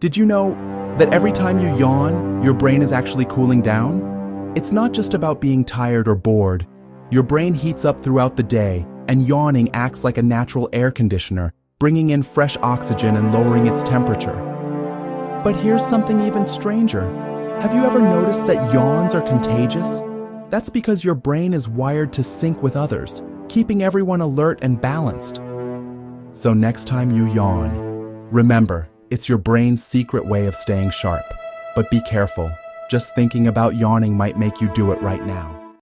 Did you know that every time you yawn, your brain is actually cooling down? It's not just about being tired or bored. Your brain heats up throughout the day, and yawning acts like a natural air conditioner, bringing in fresh oxygen and lowering its temperature. But here's something even stranger. Have you ever noticed that yawns are contagious? That's because your brain is wired to sync with others, keeping everyone alert and balanced. So next time you yawn, remember, it's your brain's secret way of staying sharp. But be careful. Just thinking about yawning might make you do it right now.